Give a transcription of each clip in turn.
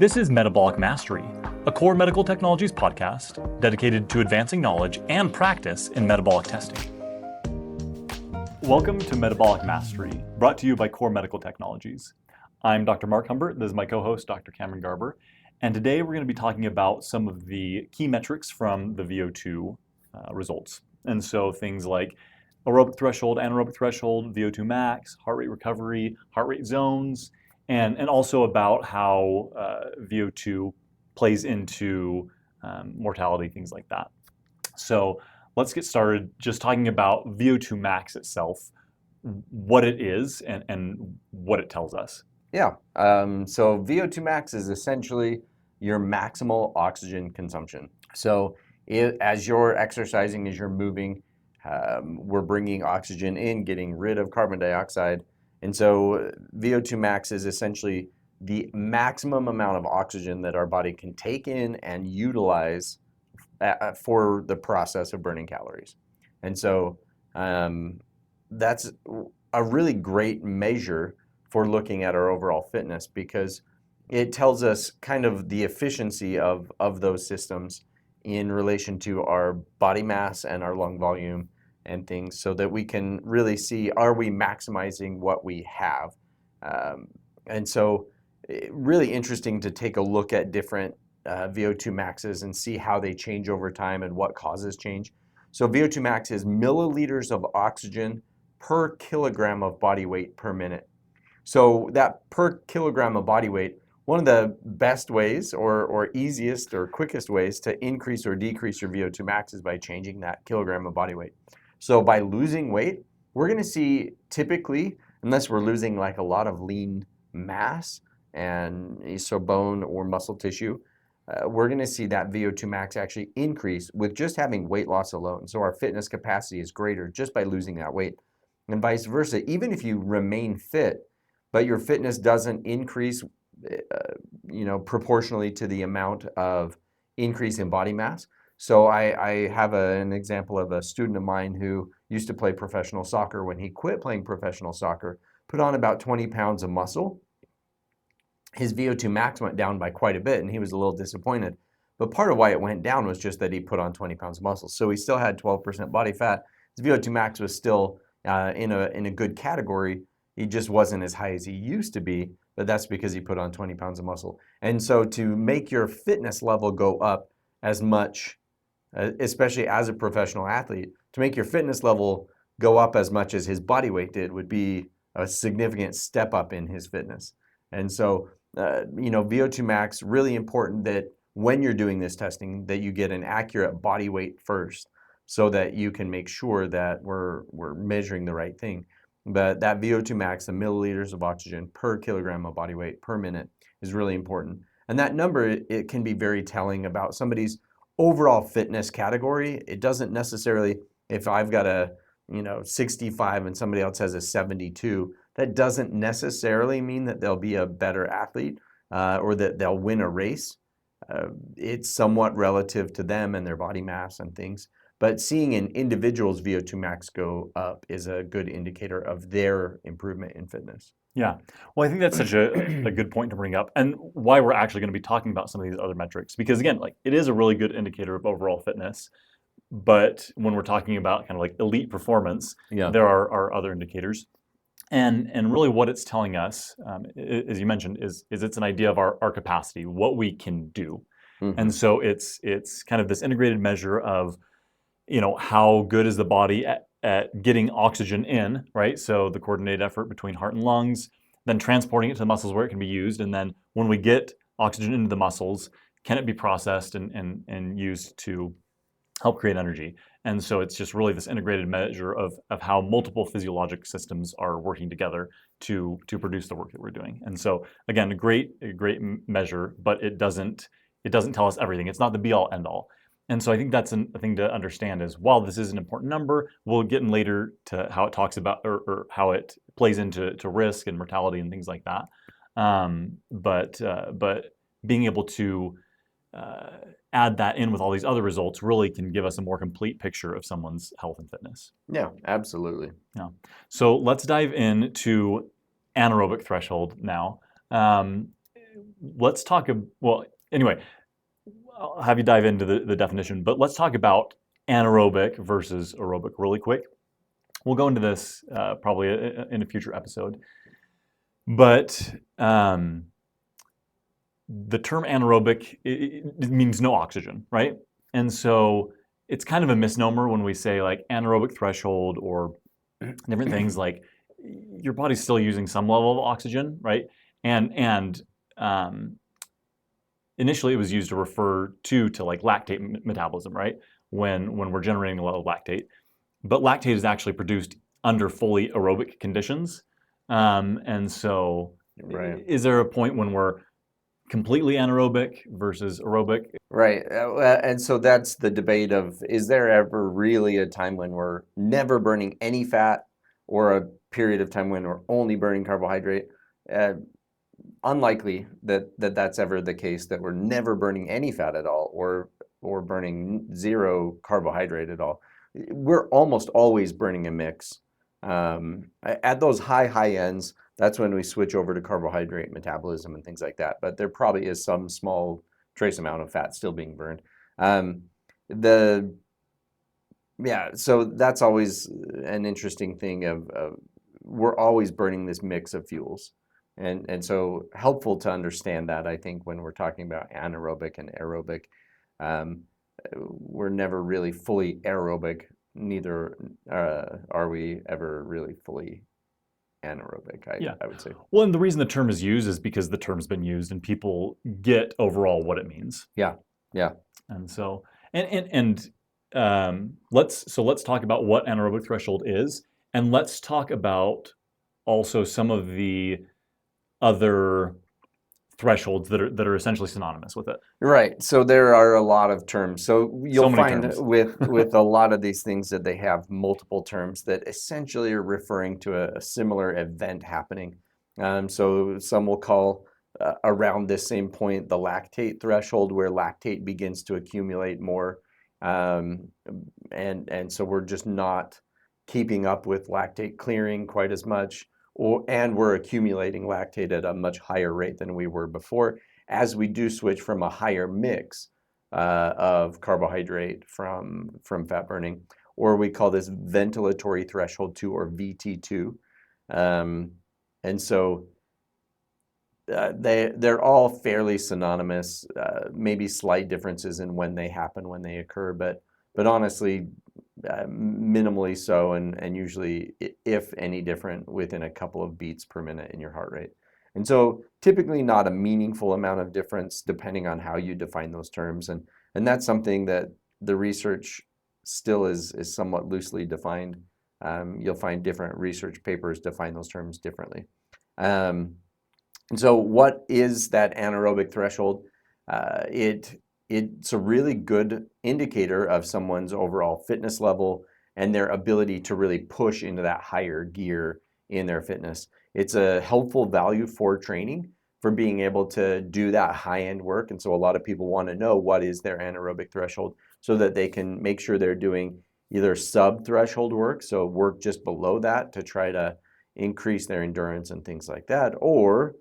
This is Metabolic Mastery, a core medical technologies podcast dedicated to advancing knowledge and practice in metabolic testing. Welcome to Metabolic Mastery, brought to you by Core Medical Technologies. I'm Dr. Marc Humbert. This is my co-host, Dr. Cameron Garber. And today we're going to be talking about some of the key metrics from the VO2 results. And so things like aerobic threshold, anaerobic threshold, VO2 max, heart rate recovery, heart rate zones, and also about how VO2 plays into mortality, things like that. So let's get started just talking about VO2 max itself, what it is and what it tells us. Yeah, so VO2 max is essentially your maximal oxygen consumption. So as you're exercising, as you're moving, we're bringing oxygen in, getting rid of carbon dioxide. And so VO2 max is essentially the maximum amount of oxygen that our body can take in and utilize for the process of burning calories. And so that's a really great measure for looking at our overall fitness, because it tells us kind of the efficiency of those systems in relation to our body mass and our lung volume and things, so that we can really see, are we maximizing what we have? And so really interesting to take a look at different VO2 maxes and see how they change over time and what causes change. So VO2 max is milliliters of oxygen per kilogram of body weight per minute. So that per kilogram of body weight, one of the best ways or easiest or quickest ways to increase or decrease your VO2 max is by changing that kilogram of body weight. So by losing weight, we're going to see typically, unless we're losing like a lot of lean mass and so bone or muscle tissue, we're going to see that VO2 max actually increase with just having weight loss alone. So our fitness capacity is greater just by losing that weight, and vice versa. Even if you remain fit, but your fitness doesn't increase, proportionally to the amount of increase in body mass. So I have an example of a student of mine who used to play professional soccer. When he quit playing professional soccer, put on about 20 pounds of muscle. His VO2 max went down by quite a bit, and he was a little disappointed. But part of why it went down was just that he put on 20 pounds of muscle. So he still had 12% body fat. His VO2 max was still in a good category. He just wasn't as high as he used to be, but that's because he put on 20 pounds of muscle. And so to make your fitness level go up as much, especially as a professional athlete, to make your fitness level go up as much as his body weight did would be a significant step up in his fitness. And so, VO2 max, really important that when you're doing this testing, that you get an accurate body weight first, so that you can make sure that we're measuring the right thing. But that VO2 max, the milliliters of oxygen per kilogram of body weight per minute, is really important. And that number, it can be very telling about somebody's overall fitness category. It doesn't necessarily, if I've got a 65 and somebody else has a 72, that doesn't necessarily mean that they'll be a better athlete or that they'll win a race. It's somewhat relative to them and their body mass and things. But seeing an individual's VO2 max go up is a good indicator of their improvement in fitness. Yeah, well, I think that's such a good point to bring up, and why we're actually going to be talking about some of these other metrics, because again, like, it is a really good indicator of overall fitness. But when we're talking about kind of like elite performance, there are other indicators. And really what it's telling us, as you mentioned, is it's an idea of our capacity, what we can do. Mm-hmm. And so it's kind of this integrated measure of, how good is the body at getting oxygen in, right? So the coordinated effort between heart and lungs, then transporting it to the muscles where it can be used. And then when we get oxygen into the muscles, can it be processed and used to help create energy? And so it's just really this integrated measure of how multiple physiologic systems are working together to produce the work that we're doing. And so again, a great measure, but it doesn't tell us everything. It's not the be all end all. And so I think that's a thing to understand is, while this is an important number, we'll get in later to how it talks about or how it plays into risk and mortality and things like that. But being able to add that in with all these other results really can give us a more complete picture of someone's health and fitness. Yeah, absolutely. Yeah. So let's dive into anaerobic threshold now. let's talk. Well, anyway, I'll have you dive into the definition, but let's talk about anaerobic versus aerobic really quick. We'll go into this probably in a future episode. But the term anaerobic it means no oxygen, right? And so it's kind of a misnomer when we say like anaerobic threshold or different things. Like your body's still using some level of oxygen, right? And initially it was used to refer to like lactate metabolism, right? When we're generating a lot of lactate, but lactate is actually produced under fully aerobic conditions. And so, Right. is there a point when we're completely anaerobic versus aerobic? Right. And so that's the debate of, is there ever really a time when we're never burning any fat or a period of time when we're only burning carbohydrate? Unlikely that's ever the case, that we're never burning any fat at all or burning zero carbohydrate at all. We're almost always burning a mix. At those high ends, that's when we switch over to carbohydrate metabolism and things like that. But there probably is some small trace amount of fat still being burned. So that's always an interesting thing of we're always burning this mix of fuels. And so helpful to understand that, I think, when we're talking about anaerobic and aerobic. We're never really fully aerobic, neither are we ever really fully anaerobic, I would say. Well, and the reason the term is used is because the term's been used and people get overall what it means. Yeah. And so, let's talk about what anaerobic threshold is, and let's talk about also some of the other thresholds that are essentially synonymous with it. Right. So there are a lot of terms. So you'll find terms. with a lot of these things that they have multiple terms that essentially are referring to a similar event happening. So some will call around this same point the lactate threshold, where lactate begins to accumulate more, and so we're just not keeping up with lactate clearing quite as much, and we're accumulating lactate at a much higher rate than we were before, as we do switch from a higher mix of carbohydrate from fat burning, or we call this ventilatory threshold 2, or VT2. And so they're all fairly synonymous, maybe slight differences in when they happen, when they occur, but honestly, minimally so, and usually, if any, different within a couple of beats per minute in your heart rate. And so typically not a meaningful amount of difference depending on how you define those terms. And that's something that the research still is somewhat loosely defined. You'll find different research papers define those terms differently. And so what is that anaerobic threshold? It's a really good indicator of someone's overall fitness level and their ability to really push into that higher gear in their fitness. It's a helpful value for training, for being able to do that high-end work. And so a lot of people want to know what is their anaerobic threshold so that they can make sure they're doing either sub-threshold work, so work just below that to try to increase their endurance and things like that, or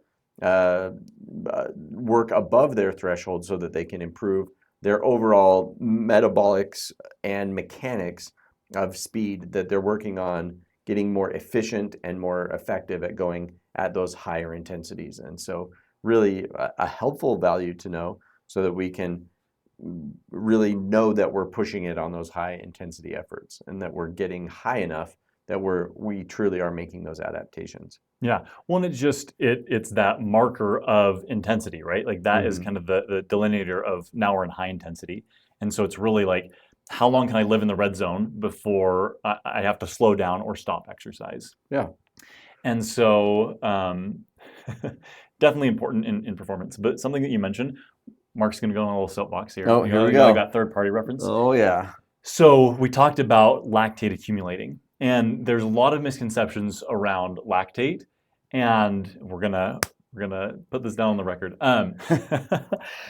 work above their threshold so that they can improve their overall metabolics and mechanics of speed, that they're working on getting more efficient and more effective at going at those higher intensities. And so really a helpful value to know, so that we can really know that we're pushing it on those high intensity efforts and that we're getting high enough that we truly are making those adaptations. Yeah. Well, and it's that marker of intensity, right? Like that is kind of the delineator of now we're in high intensity. And so it's really like, how long can I live in the red zone before I have to slow down or stop exercise? Yeah. And so definitely important in performance. But something that you mentioned, Mark's going to go on a little soapbox here. Oh, here we go. I got third-party reference. Oh, yeah. So we talked about lactate accumulating. And there's a lot of misconceptions around lactate, and we're gonna put this down on the record.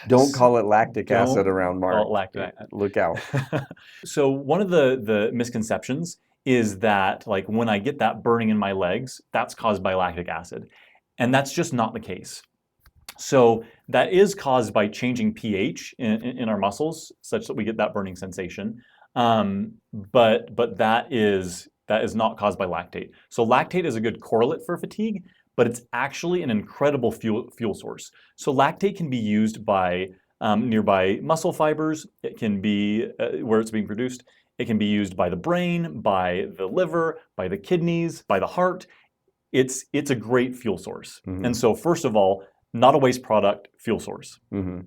Don't call it lactic acid around Mark. Call it lactic. Look out. So one of the misconceptions is that like when I get that burning in my legs, that's caused by lactic acid, and that's just not the case. So that is caused by changing pH in our muscles, such that we get that burning sensation. But that is not caused by lactate. So lactate is a good correlate for fatigue, but it's actually an incredible fuel source. So lactate can be used by nearby muscle fibers. It can be where it's being produced. It can be used by the brain, by the liver, by the kidneys, by the heart. It's a great fuel source. Mm-hmm. And so first of all, not a waste product, fuel source. Mm-hmm.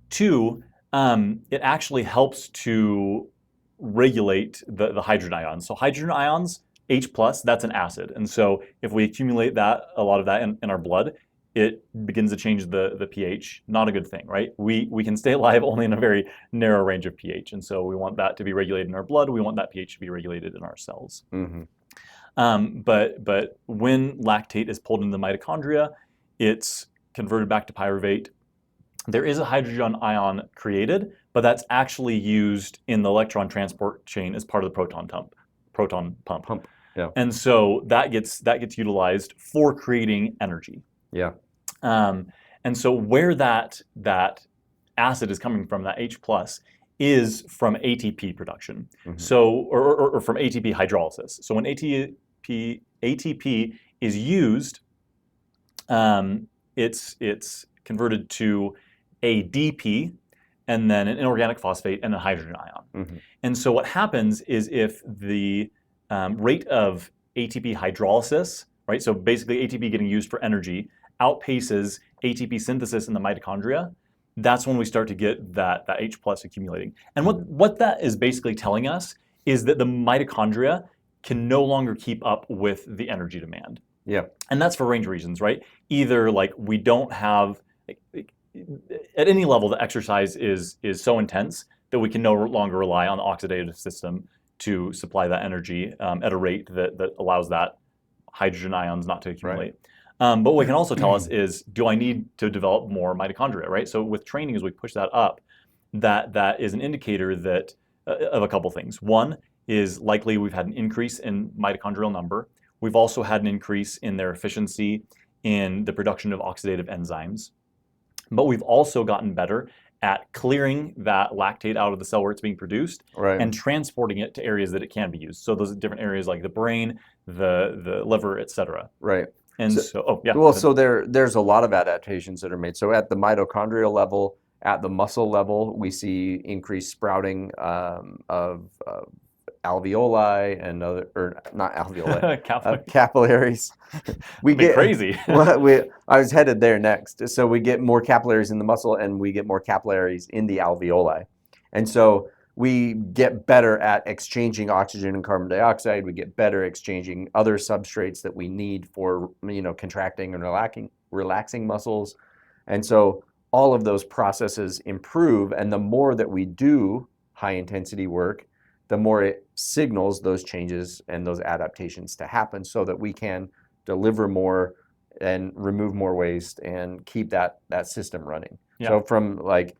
Two, it actually helps to regulate the hydrogen ions. So hydrogen ions, H plus, that's an acid. And so if we accumulate a lot of that in our blood, it begins to change the pH. Not a good thing, right? We can stay alive only in a very narrow range of pH. And so we want that to be regulated in our blood. We want that pH to be regulated in our cells. Mm-hmm. But when lactate is pulled into the mitochondria, it's converted back to pyruvate. There is a hydrogen ion created, but that's actually used in the electron transport chain as part of the proton pump. Yeah. And so that gets utilized for creating energy. Yeah. And so where that acid is coming from, that H plus, is from ATP production. Mm-hmm. So or from ATP hydrolysis. So when ATP is used, it's converted to ADP, and then an inorganic phosphate, and a hydrogen ion. Mm-hmm. And so what happens is if the rate of ATP hydrolysis, right, so basically ATP getting used for energy, outpaces ATP synthesis in the mitochondria, that's when we start to get that H plus accumulating. And what that is basically telling us is that the mitochondria can no longer keep up with the energy demand. Yeah. And that's for a range of reasons, right? Either like we don't have, at any level, the exercise is so intense that we can no longer rely on the oxidative system to supply that energy at a rate that allows that hydrogen ions not to accumulate. Right. But what it can also tell us is, do I need to develop more mitochondria, right? So with training, as we push that up, that is an indicator that of a couple things. One is likely we've had an increase in mitochondrial number. We've also had an increase in their efficiency in the production of oxidative enzymes. But we've also gotten better at clearing that lactate out of the cell where it's being produced, right, and transporting it to areas that it can be used. So those are different areas like the brain, the liver, et cetera. Right. And so there's a lot of adaptations that are made. So at the mitochondrial level, at the muscle level, we see increased sprouting of alveoli and other, or not alveoli, capillaries. We get crazy. I was headed there next. So we get more capillaries in the muscle, and we get more capillaries in the alveoli, and so we get better at exchanging oxygen and carbon dioxide. We get better exchanging other substrates that we need for contracting and relaxing muscles, and so all of those processes improve. And the more that we do high intensity work, the more it signals those changes and those adaptations to happen, so that we can deliver more and remove more waste and keep that system running. Yeah. So from like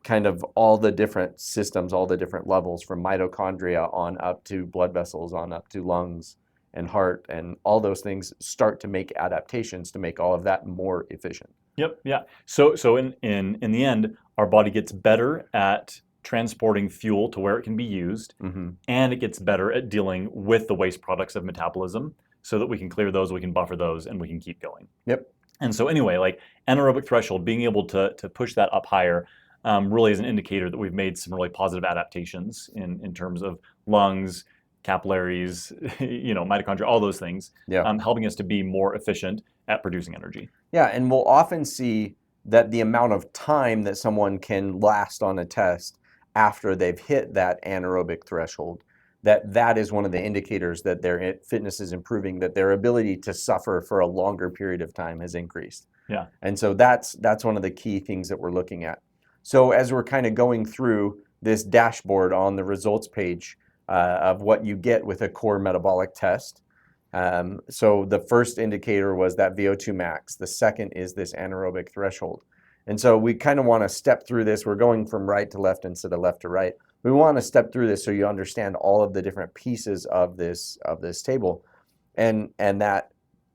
kind of all the different systems, all the different levels, from mitochondria on up to blood vessels, on up to lungs and heart, and all those things start to make adaptations to make all of that more efficient. Yep. Yeah. So in the end, our body gets better at transporting fuel to where it can be used, mm-hmm, and it gets better at dealing with the waste products of metabolism, so that we can clear those, we can buffer those, and we can keep going. Yep. And so anyway, like anaerobic threshold, being able to push that up higher really is an indicator that we've made some really positive adaptations in terms of lungs, capillaries, mitochondria, all those things, helping us to be more efficient at producing energy. Yeah, and we'll often see that the amount of time that someone can last on a test after they've hit that anaerobic threshold, that is one of the indicators that their fitness is improving, that their ability to suffer for a longer period of time has increased. Yeah. And so that's one of the key things that we're looking at. So as we're kind of going through this dashboard on the results page of what you get with a core metabolic test, so the first indicator was that VO2 max. The second is this anaerobic threshold. And so we kind of want to step through this. We're going from right to left instead of left to right. We want to step through this so you understand all of the different pieces of this table, and that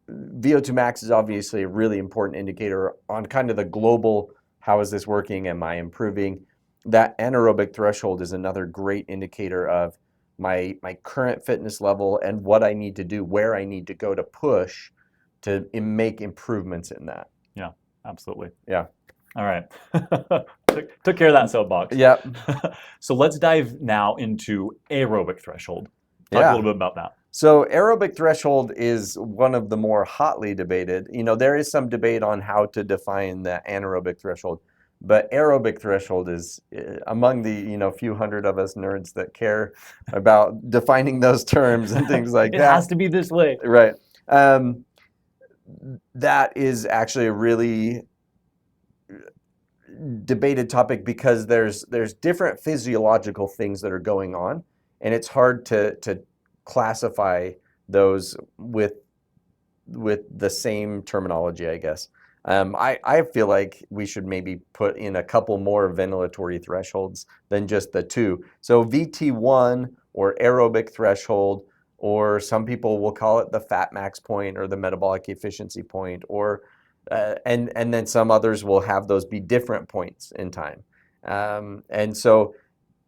VO2 max is obviously a really important indicator on kind of the global, how is this working? Am I improving? That anaerobic threshold is another great indicator of my current fitness level and what I need to do, where I need to go to push to make improvements in that. Yeah, absolutely. Yeah. All right. Took care of that soapbox. Yep. So let's dive now into aerobic threshold. Talk a Yeah. little bit about that. So aerobic threshold is one of the more hotly debated. There is some debate on how to define the anaerobic threshold, but aerobic threshold is among the few hundred of us nerds that care about defining those terms and things like It that. has to be this way. Right. That is actually a really debated topic because there's different physiological things that are going on, and it's hard to classify those with the same terminology, I guess. I feel like we should maybe put in a couple more ventilatory thresholds than just the two. So VT1 or aerobic threshold, or some people will call it the fat max point or the metabolic efficiency point, or and then some others will have those be different points in time. And so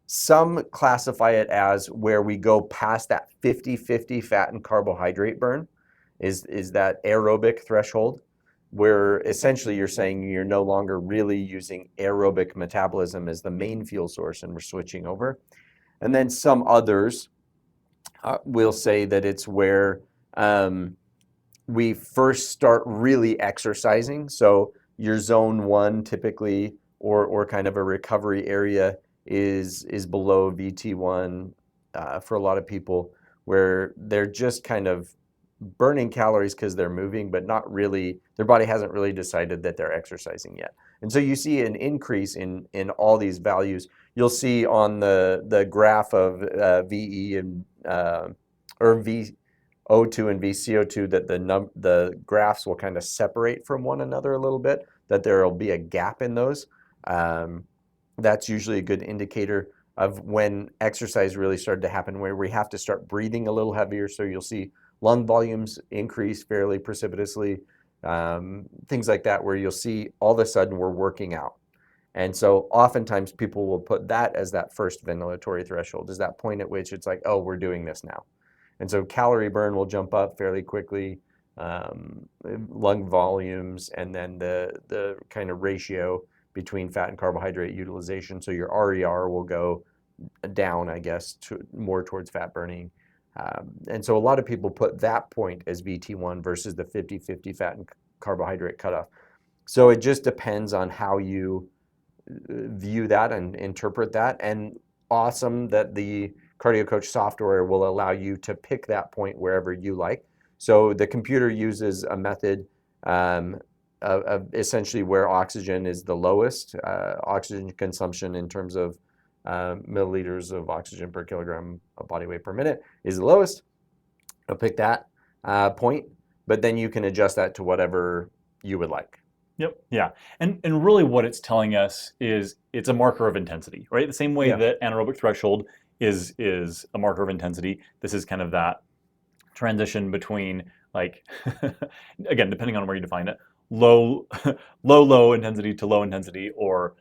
some classify it as where we go past that 50-50 fat and carbohydrate burn is that aerobic threshold, where essentially you're saying you're no longer really using aerobic metabolism as the main fuel source and we're switching over. And then some others will say that it's where we first start really exercising. So your zone 1 typically, or kind of a recovery area, is below VT1 for a lot of people, where they're just kind of burning calories because they're moving, but not really, their body hasn't really decided that they're exercising yet. And so you see an increase in all these values. You'll see on the graph of VE and or VO2 and VCO2 that the graphs will kind of separate from one another a little bit, that there will be a gap in those. That's usually a good indicator of when exercise really started to happen, where we have to start breathing a little heavier. So you'll see lung volumes increase fairly precipitously, things like that, where you'll see all of a sudden we're working out. And so oftentimes people will put that as that first ventilatory threshold, is that point at which it's like, oh, we're doing this now. And so calorie burn will jump up fairly quickly, lung volumes, and then the kind of ratio between fat and carbohydrate utilization. So your RER will go down, I guess, more towards fat burning. And so a lot of people put that point as VT1 versus the 50-50 fat and carbohydrate cutoff. So it just depends on how you view that and interpret that. And awesome that the CardioCoach software will allow you to pick that point wherever you like. So the computer uses a method of essentially where oxygen is the lowest, oxygen consumption in terms of milliliters of oxygen per kilogram of body weight per minute is the lowest. I'll pick that point, but then you can adjust that to whatever you would like. Yep. Yeah. And really what it's telling us is it's a marker of intensity, right? The same way that anaerobic threshold is a marker of intensity. This is kind of that transition between, like, again, depending on where you define it, low intensity to low intensity, or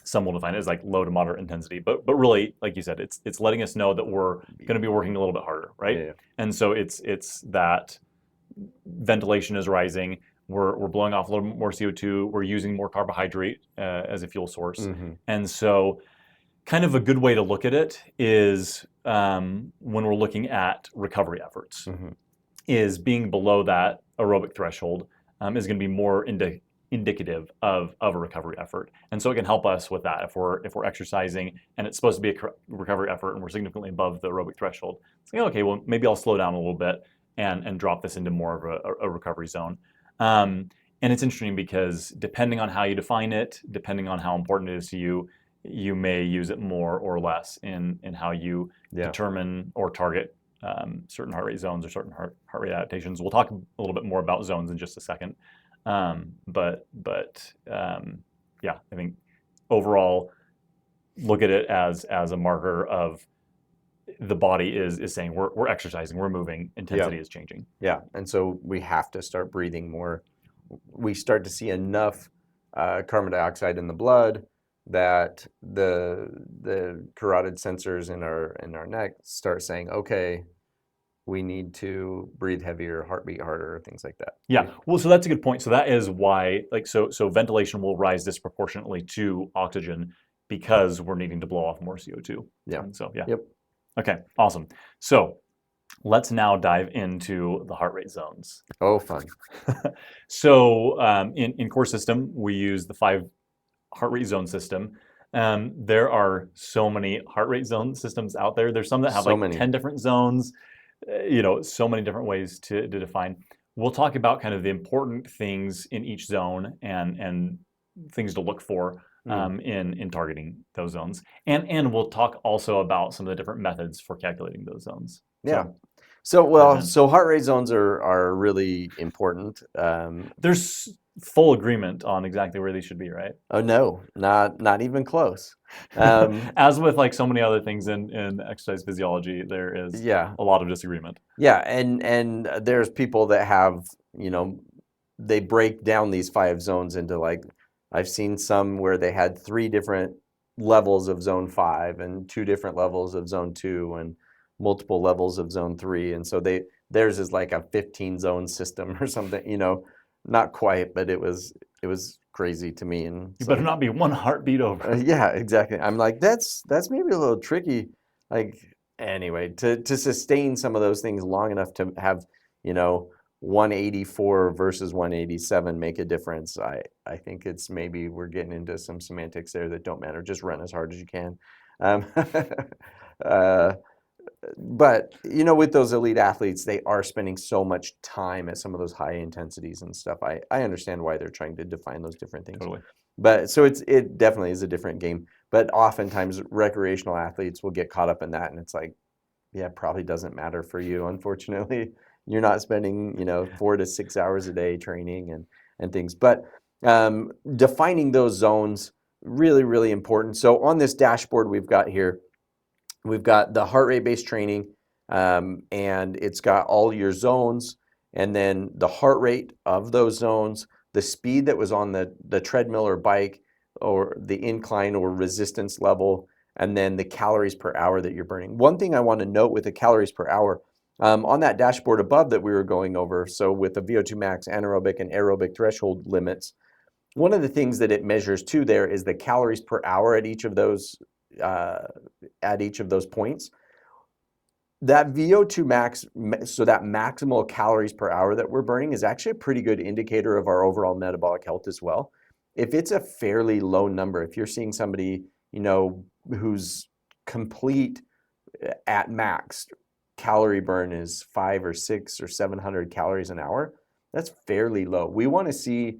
some will define it as like low to moderate intensity. But really, like you said, it's letting us know that we're going to be working a little bit harder, right? Yeah. And so it's that ventilation is rising. We're blowing off a little more CO2. We're using more carbohydrate as a fuel source. Mm-hmm. And so kind of a good way to look at it is when we're looking at recovery efforts, is being below that aerobic threshold is going to be more indicative of a recovery effort. And so it can help us with that. If we're exercising and it's supposed to be a recovery effort and we're significantly above the aerobic threshold, it's like, okay, well, maybe I'll slow down a little bit and drop this into more of a recovery zone. And it's interesting because depending on how you define it, depending on how important it is to you, you may use it more or less in how you determine or target certain heart rate zones or certain heart rate adaptations. We'll talk a little bit more about zones in just a second. But I think overall, look at it as a marker of the body is saying we're exercising, we're moving, intensity is changing. Yeah, and so we have to start breathing more. We start to see enough carbon dioxide in the blood that the carotid sensors in our neck start saying, okay, we need to breathe heavier, heartbeat harder, things like that. Yeah, well, so that's a good point. So that is why, like, so ventilation will rise disproportionately to oxygen because we're needing to blow off more CO2. Yeah. And so, yeah. Yep. Okay, awesome. So let's now dive into the heart rate zones. Oh, fun. So in core system, we use the 5 heart rate zone system. There are so many heart rate zone systems out there. There's some that have So like many. 10 different zones, so many different ways to define. We'll talk about kind of the important things in each zone and things to look for in targeting those zones. And we'll talk also about some of the different methods for calculating those zones. Yeah. So, So heart rate zones are really important. there's full agreement on exactly where they should be, right? Oh no, not even close. As with like so many other things in exercise physiology, there is Yeah. a lot of disagreement. Yeah, and there's people that have, they break down these 5 zones into, like, I've seen some where they had 3 different levels of zone 5 and 2 different levels of zone 2 and multiple levels of zone 3, and so theirs is like a 15 zone system or something, not quite, but it was crazy to me. And You so, better not be one heartbeat over. yeah, exactly. I'm like, that's maybe a little tricky. Like, anyway, to sustain some of those things long enough to have, 184 versus 187 make a difference. I think it's maybe we're getting into some semantics there that don't matter. Just run as hard as you can. Um, but with those elite athletes, they are spending so much time at some of those high intensities and stuff. I understand why they're trying to define those different things. Totally. But so it definitely is a different game. But oftentimes recreational athletes will get caught up in that, and it's like, yeah, it probably doesn't matter for you. Unfortunately, you're not spending 4 to 6 hours a day training and things. But defining those zones really, really important. So on this dashboard we've got here, we've got the heart rate based training, and it's got all your zones, and then the heart rate of those zones, the speed that was on the treadmill or bike, or the incline or resistance level, and then the calories per hour that you're burning. One thing I want to note with the calories per hour, on that dashboard above that we were going over, so with the VO2 max, anaerobic, and aerobic threshold limits, one of the things that it measures too there is the calories per hour at each of those points. That VO2 max, so that maximal calories per hour that we're burning, is actually a pretty good indicator of our overall metabolic health as well. If it's a fairly low number, if you're seeing somebody, who's complete at max calorie burn is 5 or 6 or 700 calories an hour, that's fairly low. We want to see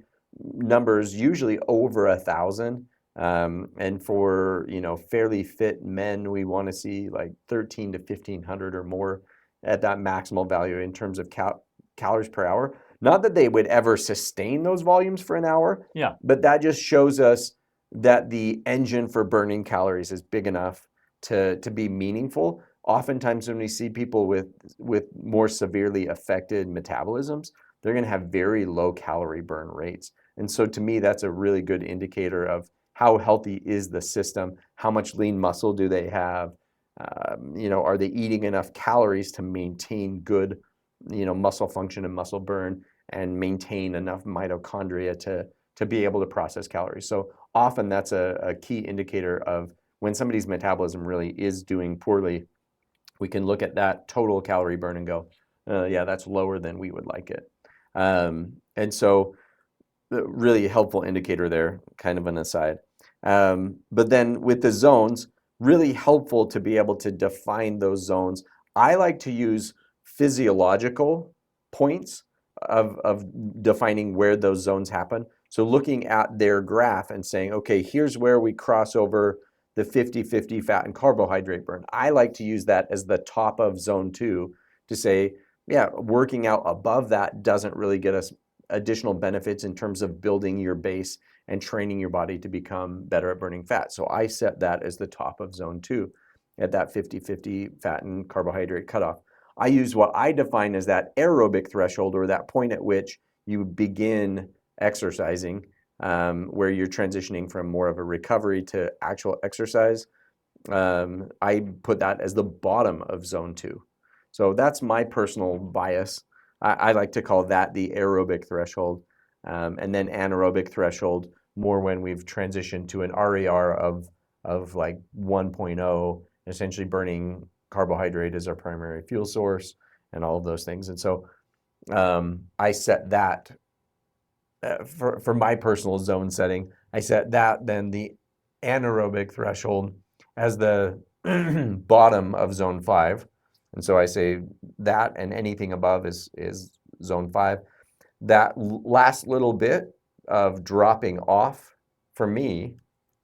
numbers usually over 1,000. And for fairly fit men, we want to see like 13 to 1,500 or more at that maximal value in terms of calories per hour. Not that they would ever sustain those volumes for an hour, Yeah. but that just shows us that the engine for burning calories is big enough to be meaningful. Oftentimes when we see people with more severely affected metabolisms, they're going to have very low calorie burn rates. And so to me, that's a really good indicator of how healthy is the system, how much lean muscle do they have, are they eating enough calories to maintain good, muscle function and muscle burn, and maintain enough mitochondria to be able to process calories. So often that's a key indicator of when somebody's metabolism really is doing poorly. We can look at that total calorie burn and go, yeah, that's lower than we would like it. And so really helpful indicator there, kind of an aside. But then with the zones, really helpful to be able to define those zones. I like to use physiological points of defining where those zones happen. So looking at their graph and saying, okay, here's where we cross over the 50-50 fat and carbohydrate burn. I like to use that as the top of zone 2 to say, yeah, working out above that doesn't really get us additional benefits in terms of building your base and training your body to become better at burning fat. So I set that as the top of zone 2. at that 50-50 fat and carbohydrate cutoff. I use what I define as that aerobic threshold, or that point at which you begin exercising, where you're transitioning from more of a recovery to actual exercise. I put that as the bottom of zone 2. So that's my personal bias. I like to call that the aerobic threshold, and then anaerobic threshold more when we've transitioned to an RER of like 1.0, essentially burning carbohydrate as our primary fuel source and all of those things. And so I set that for my personal zone setting. I set that, then the anaerobic threshold, as the bottom of zone 5. And so I say that, and anything above is zone 5. That last little bit of dropping off for me,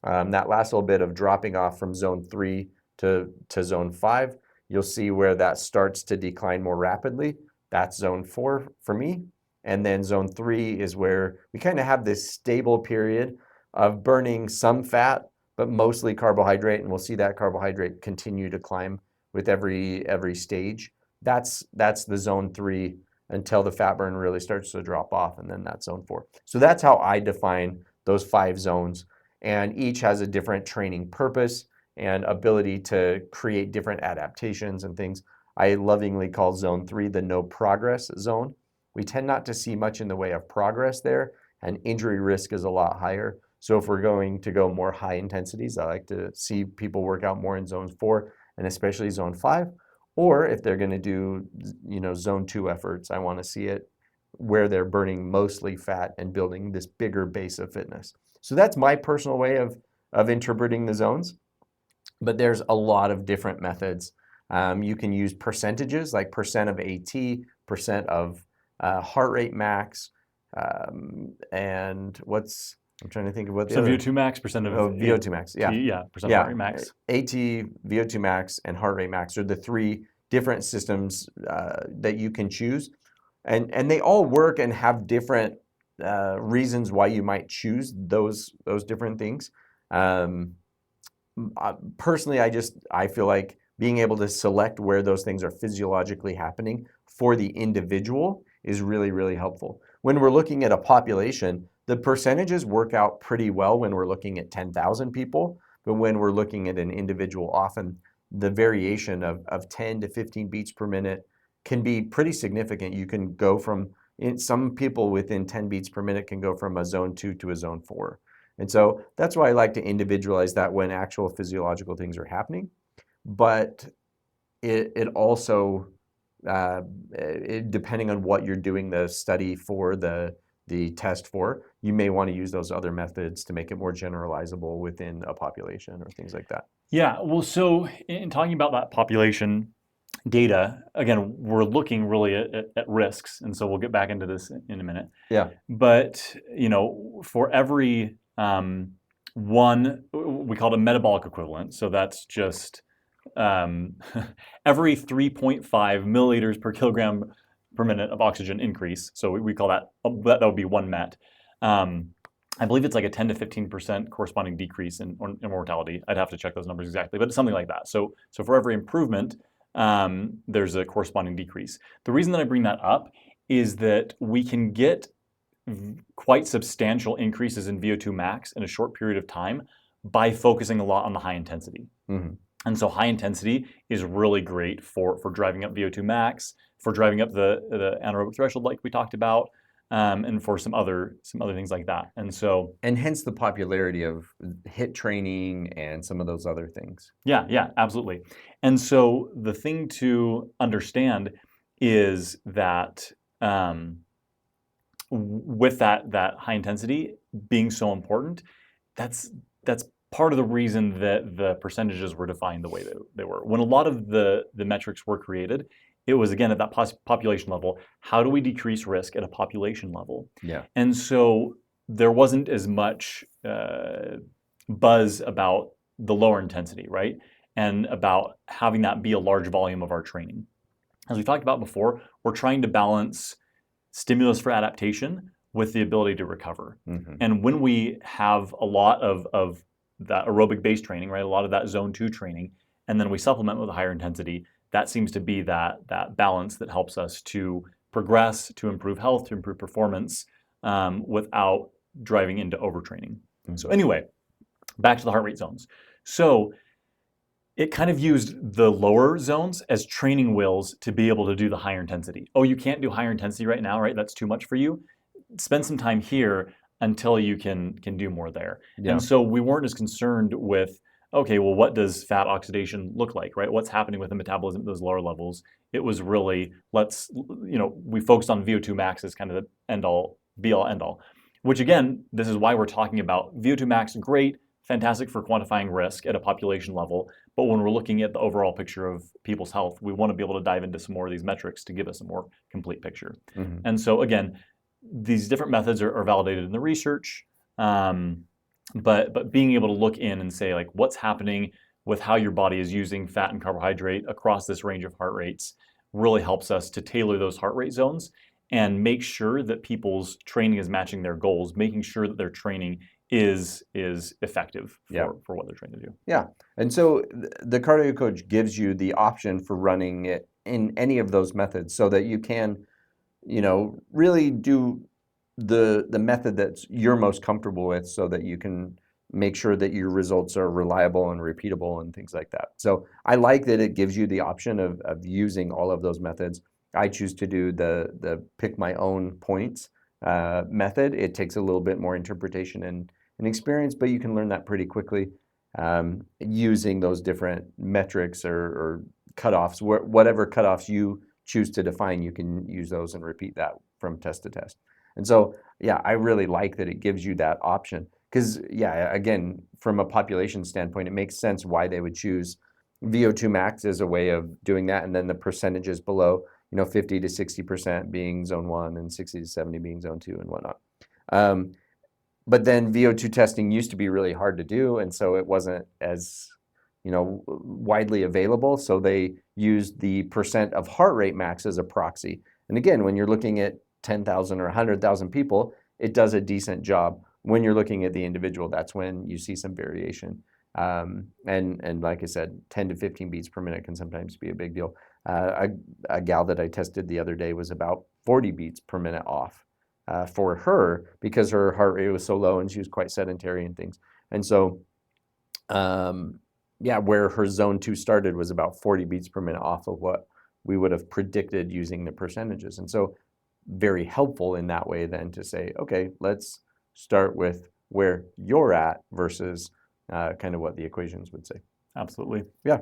that last little bit of dropping off from zone 3 to zone 5, you'll see where that starts to decline more rapidly. That's zone 4 for me. And then zone 3 is where we kind of have this stable period of burning some fat, but mostly carbohydrate, and we'll see that carbohydrate continue to climb with every stage. That's the zone 3 until the fat burn really starts to drop off, and then that's zone 4. So that's how I define those 5 zones, and each has a different training purpose and ability to create different adaptations and things. I lovingly call zone 3 the no progress zone. We tend not to see much in the way of progress there, and injury risk is a lot higher. So if we're going to go more high intensities, I like to see people work out more in zone 4 and especially zone 5. Or if they're going to do, zone 2 efforts, I want to see it where they're burning mostly fat and building this bigger base of fitness. So that's my personal way of interpreting the zones. But there's a lot of different methods. You can use percentages, like percent of AT, percent of heart rate max, and I'm trying to think of what the So other... VO2 max, percent of VO2 max, yeah. Yeah, percent of heart rate max. AT, VO2 max, and heart rate max are the 3 different systems that you can choose. And they all work and have different reasons why you might choose those different things. Personally, I feel like being able to select where those things are physiologically happening for the individual is really, really helpful. When we're looking at a population, the percentages work out pretty well when we're looking at 10,000 people, but when we're looking at an individual, often the variation of 10 to 15 beats per minute can be pretty significant. You can go from, some people within 10 beats per minute can go from a zone 2 to a zone 4. And so that's why I like to individualize that when actual physiological things are happening. But it also, depending on what you're doing the study for, the test for, you may want to use those other methods to make it more generalizable within a population or things like that. Yeah, well, so in talking about that population data, again, we're looking really at risks, and so we'll get back into this in a minute. Yeah. But, for every one, we call it a metabolic equivalent, so that's just every 3.5 milliliters per kilogram per minute of oxygen increase. So we call that would be 1 met. I believe it's like a 10 to 15% corresponding decrease in mortality. I'd have to check those numbers exactly, but it's something like that. So for every improvement, there's a corresponding decrease. The reason that I bring that up is that we can get quite substantial increases in VO2 max in a short period of time by focusing a lot on the high intensity. Mm-hmm. And so high intensity is really great for driving up VO2 max, for driving up the anaerobic threshold like we talked about, and for some other things like that. And hence the popularity of HIIT training and some of those other things. Yeah, absolutely. And so the thing to understand is that with that high intensity being so important, that's part of the reason that the percentages were defined the way they were. When a lot of the metrics were created, it was, again, at that population level, how do we decrease risk at a population level? Yeah. And so there wasn't as much buzz about the lower intensity, right? And about having that be a large volume of our training. As we talked about before, we're trying to balance stimulus for adaptation with the ability to recover. Mm-hmm. And when we have a lot of that aerobic based training, right, a lot of that zone 2 training, and then we supplement with a higher intensity, that seems to be that balance that helps us to progress, to improve health, to improve performance without driving into overtraining. So anyway, back to the heart rate zones. So it kind of used the lower zones as training wheels to be able to do the higher intensity. Oh, you can't do higher intensity right now, right? That's too much for you. Spend some time here until you can do more there. Yeah. And so we weren't as concerned with, okay, well, what does fat oxidation look like, right? What's happening with the metabolism at those lower levels? It was really, we focused on VO2 max as kind of the end all, be all, end all, which again, this is why we're talking about VO2 max, great, fantastic for quantifying risk at a population level. But when we're looking at the overall picture of people's health, we want to be able to dive into some more of these metrics to give us a more complete picture. And so again, these different methods are validated in the research, but being able to look in and say, like, what's happening with how your body is using fat and carbohydrate across this range of heart rates really helps us to tailor those heart rate zones and make sure that people's training is matching their goals, making sure that their training is effective for what they're trying to do. Yeah, and so the CardioCoach gives you the option for running it in any of those methods so that you can, really do the method that you're most comfortable with so that you can make sure that your results are reliable and repeatable and things like that. So I like that it gives you the option of using all of those methods. I choose to do the pick my own points method. It takes a little bit more interpretation and experience, but you can learn that pretty quickly using those different metrics or cutoffs. Whatever cutoffs you choose to define, you can use those and repeat that from test to test. And so, yeah, I really like that it gives you that option because, yeah, again, from a population standpoint, it makes sense why they would choose VO2 max as a way of doing that, and then the percentages below, 50 to 60% being zone 1 and 60 to 70 being zone 2 and whatnot. But then VO2 testing used to be really hard to do, and so it wasn't as widely available. So they used the percent of heart rate max as a proxy. And again, when you're looking at 10,000 or 100,000 people, it does a decent job. When you're looking at the individual, that's when you see some variation. And like I said, 10 to 15 beats per minute can sometimes be a big deal. A gal that I tested the other day was about 40 beats per minute off for her because her heart rate was so low and she was quite sedentary and things. And so, where her zone 2 started was about 40 beats per minute off of what we would have predicted using the percentages. And so very helpful in that way then to say, okay, let's start with where you're at versus kind of what the equations would say. Absolutely. Yeah.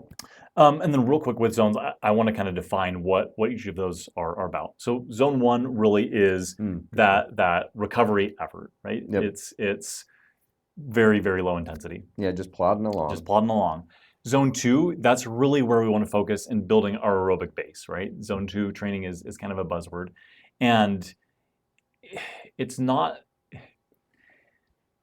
And then real quick with zones, I want to kind of define what each of those are about. So zone 1 really is that recovery effort, right? Yep. It's very, very low intensity. Yeah, just plodding along. Just plodding along. Zone 2, that's really where we want to focus in building our aerobic base, right? Zone 2 training is kind of a buzzword. And it's not,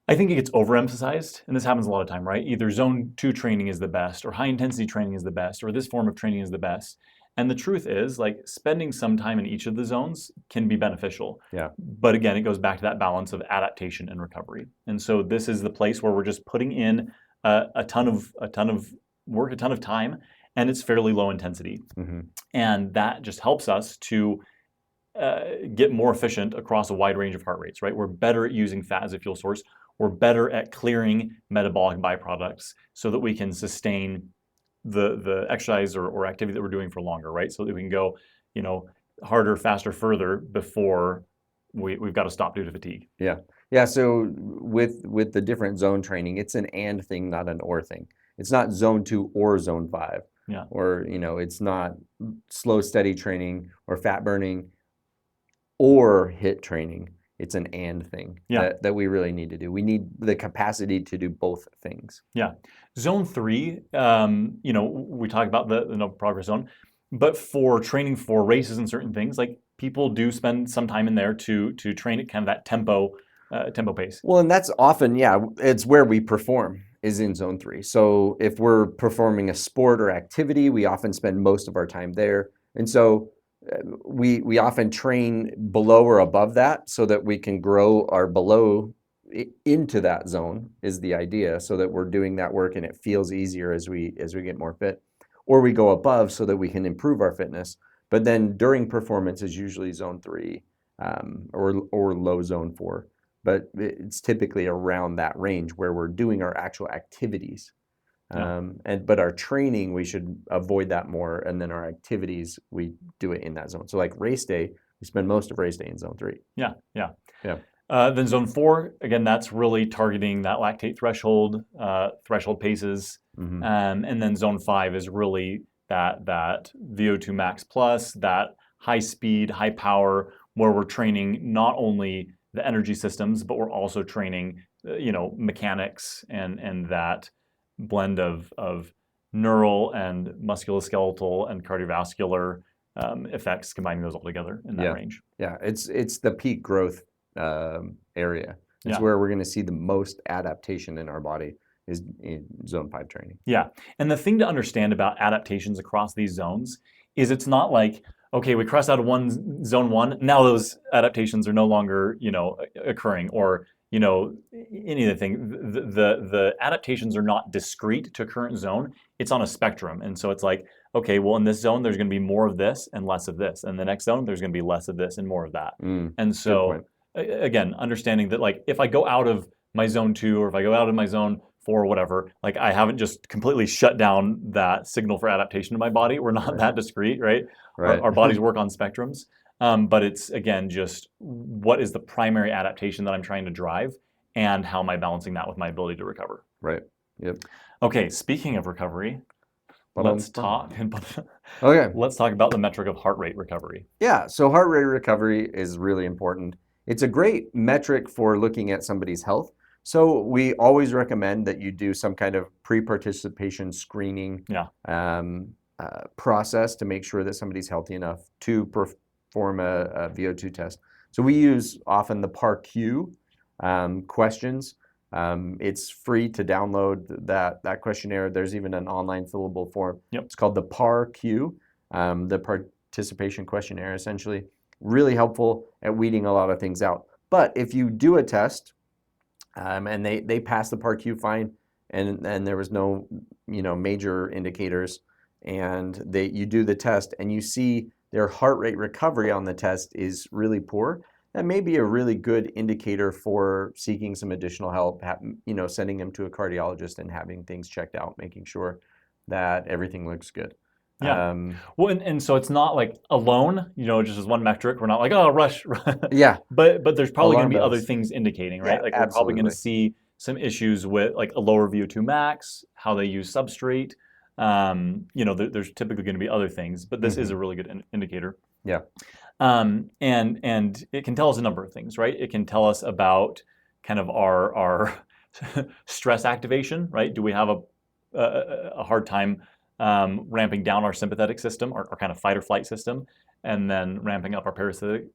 I think it gets overemphasized, and this happens a lot of time, right? Either zone 2 training is the best, or high intensity training is the best, or this form of training is the best. And the truth is, like, spending some time in each of the zones can be beneficial. Yeah. But again, it goes back to that balance of adaptation and recovery. And so this is the place where we're just putting in a ton of work, a ton of time, and it's fairly low intensity. And that just helps us to get more efficient across a wide range of heart rates, right? We're better at using fat as a fuel source. We're better at clearing metabolic byproducts so that we can sustain the exercise or activity that we're doing for longer, right? So that we can go, harder, faster, further before we've got to stop due to fatigue. Yeah. Yeah. So with the different zone training, it's an and thing, not an or thing. It's not zone 2 or zone 5. Yeah. Or, it's not slow, steady training or fat burning or HIIT training. It's an and thing that we really need to do. We need the capacity to do both things. Yeah. Zone 3, we talk about the no progress zone, but for training for races and certain things, like people do spend some time in there to train at kind of that tempo pace. Well, and that's often, it's where we perform is in zone 3. So if we're performing a sport or activity, we often spend most of our time there. And so we often train below or above that so that we can grow our below into that zone is the idea, so that we're doing that work and it feels easier as we get more fit. or we go above so that we can improve our fitness. But then during performance is usually zone 3 or low zone 4. But it's typically around that range where we're doing our actual activities. Yeah. But our training, we should avoid that more. And then our activities, we do it in that zone. So like race day, we spend most of race day in zone 3. Yeah. Yeah. Then zone 4, again, that's really targeting that lactate threshold, threshold paces. Mm-hmm. And then zone 5 is really that VO2 max plus, that high speed, high power, where we're training not only the energy systems, but we're also training, mechanics and that blend of neural and musculoskeletal and cardiovascular effects, combining those all together in that range. Yeah, it's the peak growth area. It's Yeah. where we're going to see the most adaptation in our body is in zone 5 training. Yeah, and the thing to understand about adaptations across these zones is it's not like, okay, we crossed out of zone 1, now those adaptations are no longer, occurring, or any of the thing. The adaptations are not discrete to a current zone. It's on a spectrum, and so it's like, okay, well, in this zone there's going to be more of this and less of this, and the next zone there's going to be less of this and more of that. And so again, understanding that, like, if I go out of my zone 2 or if I go out of my zone 4 or whatever, like, I haven't just completely shut down that signal for adaptation in my body. We're not that discrete, right? Our bodies work on spectrums. But it's, again, just what is the primary adaptation that I'm trying to drive, and how am I balancing that with my ability to recover? Right. Yep. Okay, speaking of recovery, let's talk about the metric of heart rate recovery. Yeah, so heart rate recovery is really important. It's a great metric for looking at somebody's health. So we always recommend that you do some kind of pre-participation screening process to make sure that somebody's healthy enough to perform a VO2 test. So we use often the PAR-Q questions. It's free to download that questionnaire. There's even an online fillable form. Yep. It's called the PAR-Q, the participation questionnaire, essentially. Really helpful at weeding a lot of things out. But if you do a test and they pass the PAR-Q fine, and there was no major indicators, and you do the test and you see their heart rate recovery on the test is really poor, that may be a really good indicator for seeking some additional help, sending them to a cardiologist and having things checked out, making sure that everything looks good. Yeah. Well, and so it's not like alone, just as one metric. We're not like, oh, rush. Yeah. But there's probably going to be Alarm other bells. things indicating, right? Yeah, Like, we're probably going to see some issues with, like, a lower VO2 max, how they use substrate. There's typically going to be other things, but this is a really good indicator. Yeah. And it can tell us a number of things, right? It can tell us about kind of our stress activation, right? Do we have a hard time ramping down our sympathetic system, our kind of fight or flight system, and then ramping up our parasympathetic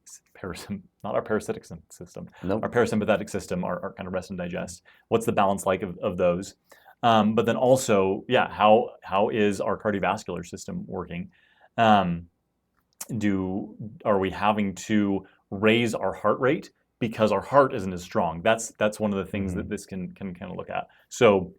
system, Nope. our parasympathetic system, our kind of rest and digest. What's the balance like of those? But then also, how is our cardiovascular system working? Are we having to raise our heart rate because our heart isn't as strong? That's one of the things that this can kind of look at. So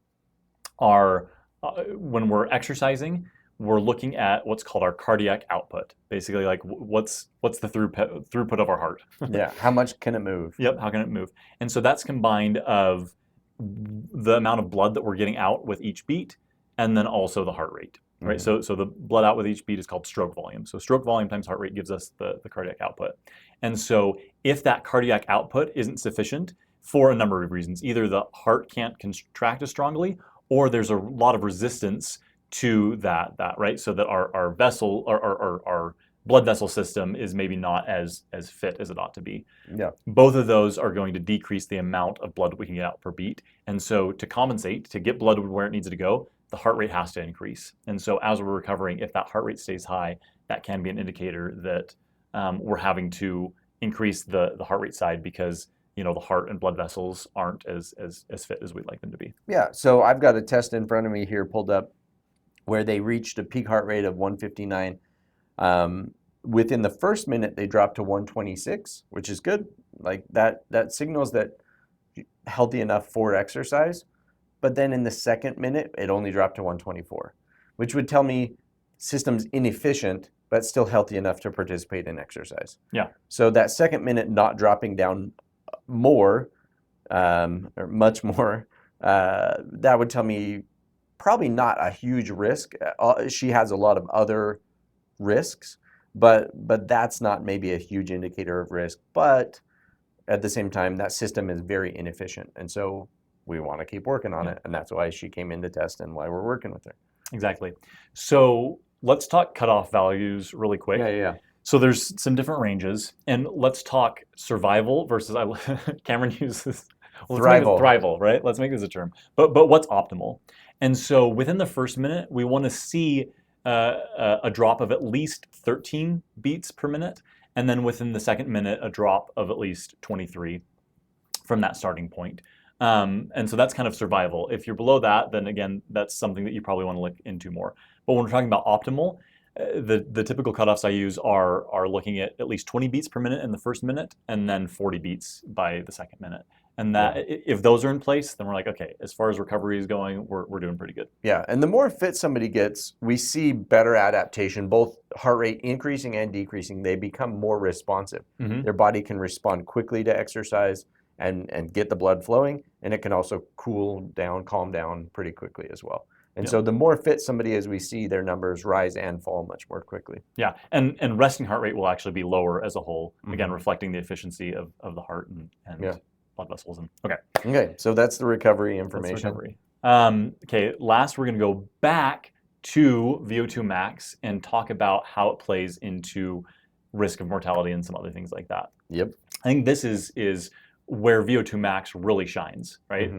when we're exercising, we're looking at what's called our cardiac output. Basically, like, what's the throughput of our heart? Yeah. How much can it move? Yep. How can it move? And so that's combined of the amount of blood that we're getting out with each beat, and then also the heart rate, right? So the blood out with each beat is called stroke volume. So stroke volume times heart rate gives us the cardiac output. And so if that cardiac output isn't sufficient for a number of reasons, either the heart can't contract as strongly, or there's a lot of resistance to that, right? So that our vessel, our blood vessel system is maybe not as fit as it ought to be. Yeah. Both of those are going to decrease the amount of blood we can get out per beat. And so to compensate, to get blood where it needs to go, the heart rate has to increase. And so as we're recovering, if that heart rate stays high, that can be an indicator that we're having to increase the heart rate side, because the heart and blood vessels aren't as fit as we'd like them to be. Yeah. So I've got a test in front of me here pulled up where they reached a peak heart rate of 159. Within the first minute, they dropped to 126, which is good. Like that signals that healthy enough for exercise. But then in the second minute, it only dropped to 124, which would tell me system's inefficient, but still healthy enough to participate in exercise. Yeah. So that second minute not dropping down more, or much more, that would tell me probably not a huge risk. She has a lot of other risks, but that's not maybe a huge indicator of risk. But at the same time, that system is very inefficient. And so we want to keep working on it. And that's why she came in to test and why we're working with her. Exactly. So let's talk cutoff values really quick. Yeah. So there's some different ranges, and let's talk survival versus Cameron uses thrival, right? Let's make this a term. But what's optimal? And so within the first minute, we want to see a drop of at least 13 beats per minute, and then within the second minute, a drop of at least 23 from that starting point. And so that's kind of survival. If you're below that, then again, that's something that you probably want to look into more. But when we're talking about optimal, the typical cutoffs I use are looking at least 20 beats per minute in the first minute, and then 40 beats by the second minute. And that if those are in place, then we're like, okay, as far as recovery is going, we're doing pretty good. Yeah, and the more fit somebody gets, we see better adaptation, both heart rate increasing and decreasing. They become more responsive. Mm-hmm. Their body can respond quickly to exercise and get the blood flowing, and it can also calm down pretty quickly as well. And so the more fit somebody is, we see their numbers rise and fall much more quickly. Yeah, and resting heart rate will actually be lower as a whole, again, reflecting the efficiency of the heart and blood vessels. Okay, so that's the recovery information. Okay, last we're going to go back to VO2 max and talk about how it plays into risk of mortality and some other things like that. Yep. I think this is where VO2 max really shines, right?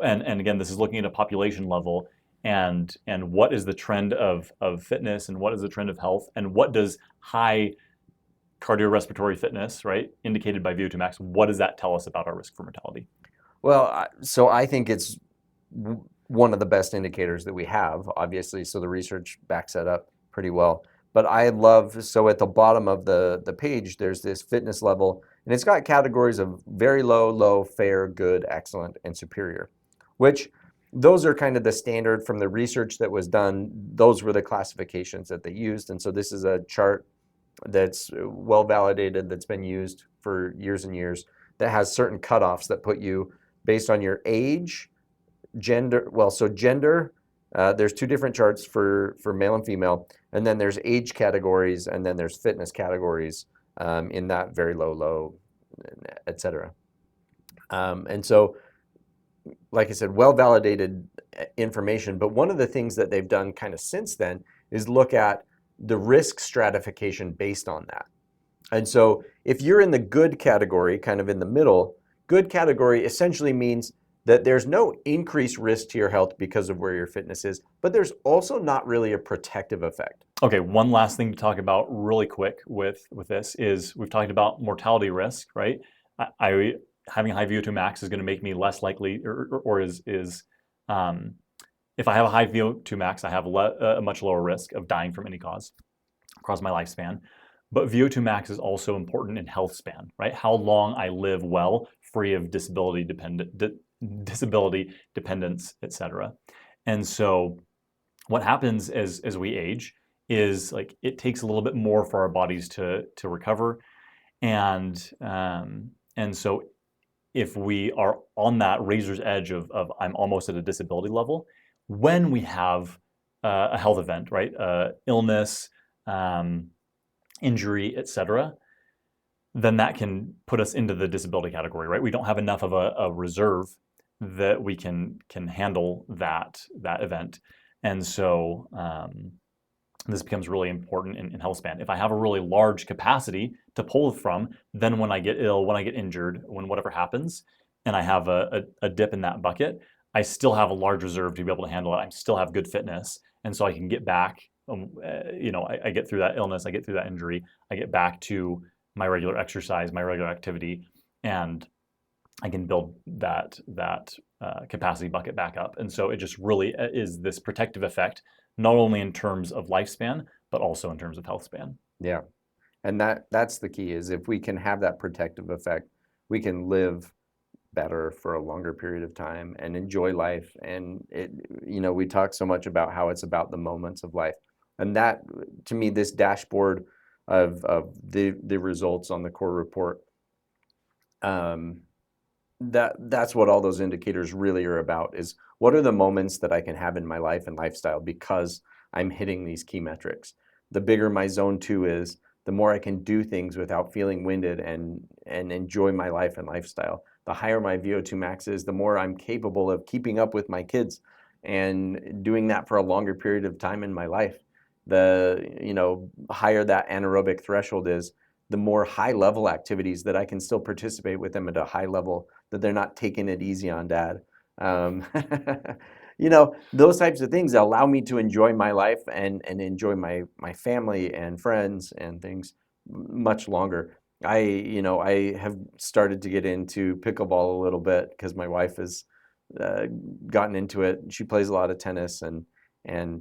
And again, this is looking at a population level and what is the trend of fitness and what is the trend of health and what does high cardiorespiratory fitness, right, indicated by VO2 max, what does that tell us about our risk for mortality? Well, so I think it's one of the best indicators that we have, obviously, so the research backs that up pretty well. But I love, so at the bottom of the page, there's this fitness level, and it's got categories of very low, low, fair, good, excellent, and superior, which those are kind of the standard from the research that was done. Those were the classifications that they used. And so this is a chart that's well validated, that's been used for years and years, that has certain cutoffs that put you based on your age, gender, there's two different charts for male and female, and then there's age categories, and then there's fitness categories in that very low, low, et cetera. And so, like I said, well-validated information, but one of the things that they've done kind of since then is look at the risk stratification based on that. And so if you're in the good category, kind of in the middle, good category essentially means that there's no increased risk to your health because of where your fitness is, but there's also not really a protective effect. Okay, one last thing to talk about really quick with this is we've talked about mortality risk, right? Having a high VO2 max is going to make me less likely, or is if I have a high VO2 max, I have a much lower risk of dying from any cause across my lifespan. But VO2 max is also important in health span, right? How long I live well, free of disability dependence, et cetera. And so what happens as we age is like it takes a little bit more for our bodies to recover. And so if we are on that razor's edge of I'm almost at a disability level, when we have a health event, right? Illness, injury, et cetera, then that can put us into the disability category, right? We don't have enough of a reserve that we can handle that event. And so this becomes really important in health span. If I have a really large capacity to pull from, then when I get ill, when I get injured, when whatever happens, and I have a dip in that bucket, I still have a large reserve to be able to handle it. I still have good fitness, and so I can get back. I get through that illness, I get through that injury, I get back to my regular exercise, my regular activity, and I can build that capacity bucket back up. And so it just really is this protective effect, not only in terms of lifespan, but also in terms of health span. Yeah, and that's the key, is if we can have that protective effect, we can live better for a longer period of time and enjoy life. And we talk so much about how it's about the moments of life. And that, to me, this dashboard of the results on the core report, that's what all those indicators really are about, is what are the moments that I can have in my life and lifestyle because I'm hitting these key metrics. The bigger my zone 2 is, the more I can do things without feeling winded and enjoy my life and lifestyle. The higher my VO2 max is, the more I'm capable of keeping up with my kids and doing that for a longer period of time in my life. The higher that anaerobic threshold is, the more high level activities that I can still participate with them at a high level, that they're not taking it easy on dad. Those types of things allow me to enjoy my life and enjoy my family and friends and things much longer. I have started to get into pickleball a little bit because my wife has gotten into it. She plays a lot of tennis and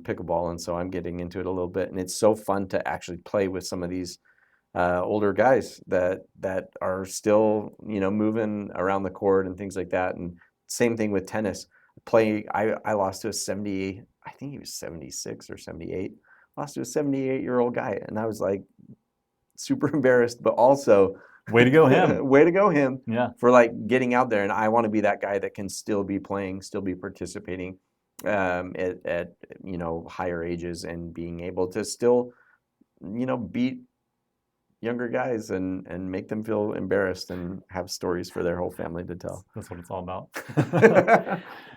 pickleball, and so I'm getting into it a little bit. And it's so fun to actually play with some of these older guys that are still moving around the court and things like that. And same thing with tennis. I lost to a 70, I think he was 76 or 78. Lost to a 78-year-old guy, and I was like super embarrassed, but also Way to go him. way to go him. Yeah. For like getting out there. And I want to be that guy that can still be playing, still be participating at higher ages, and being able to still beat younger guys and make them feel embarrassed and have stories for their whole family to tell. That's what it's all about.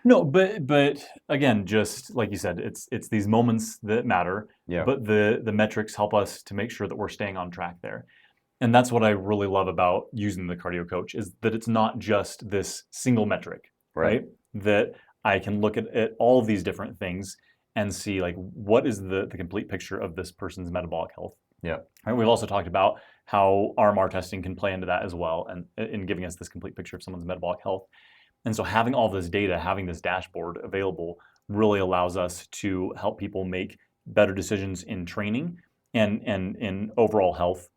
No, but again, just like you said, it's these moments that matter. Yeah. But the metrics help us to make sure that we're staying on track there. And that's what I really love about using the CardioCoach, is that it's not just this single metric, right? That I can look at all of these different things and see like what is the complete picture of this person's metabolic health. Yeah. Right. We've also talked about how RMR testing can play into that as well, and in giving us this complete picture of someone's metabolic health. And so having all this data, having this dashboard available, really allows us to help people make better decisions in training and in overall health,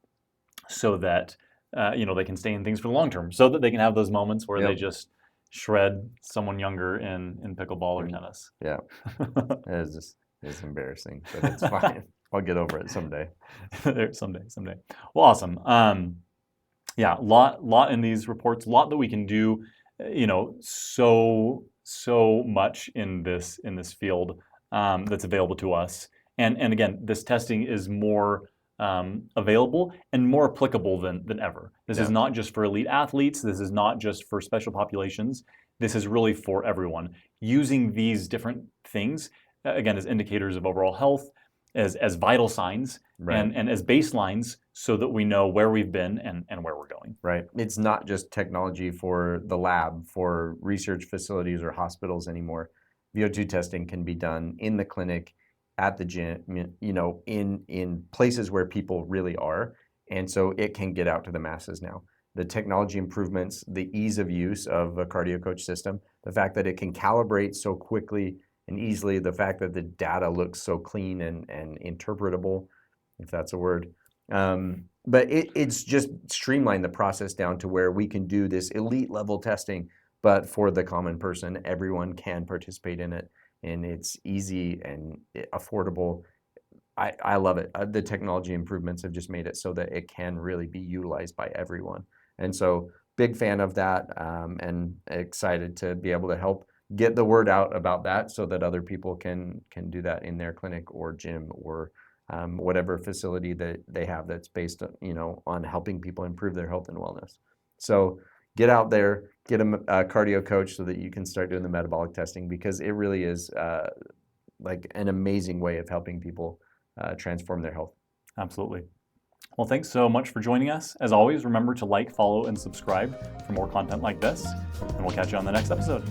so that they can stay in things for the long term, so that they can have those moments where they just shred someone younger in pickleball or tennis. Yeah. It's embarrassing, but it's fine. I'll get over it someday. someday. Well, awesome. Yeah, lot in these reports, a lot that we can do. So much in this field that's available to us. And again, this testing is more available and more applicable than ever. This is not just for elite athletes. This is not just for special populations. This is really for everyone. Using these different things, again, as indicators of overall health, as vital signs, and as baselines, so that we know where we've been and where we're going. Right. It's not just technology for the lab, for research facilities or hospitals anymore. VO2 testing can be done in the clinic, at the gym, in places where people really are. And so it can get out to the masses now. The technology improvements, the ease of use of a CardioCoach system, the fact that it can calibrate so quickly and easily, the fact that the data looks so clean and interpretable, if that's a word. But it's just streamlined the process down to where we can do this elite level testing, but for the common person, everyone can participate in it, and it's easy and affordable. I love it. The technology improvements have just made it so that it can really be utilized by everyone. And so big fan of that, and excited to be able to help get the word out about that, so that other people can do that in their clinic or gym or whatever facility that they have that's based on helping people improve their health and wellness. So get out there, get a CardioCoach so that you can start doing the metabolic testing, because it really is like an amazing way of helping people transform their health. Absolutely. Well, thanks so much for joining us. As always, remember to like, follow, and subscribe for more content like this, and we'll catch you on the next episode.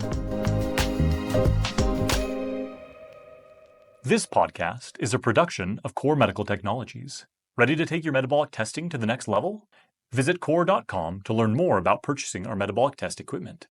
This podcast is a production of Core Medical Technologies. Ready to take your metabolic testing to the next level? Visit core.com to learn more about purchasing our metabolic test equipment.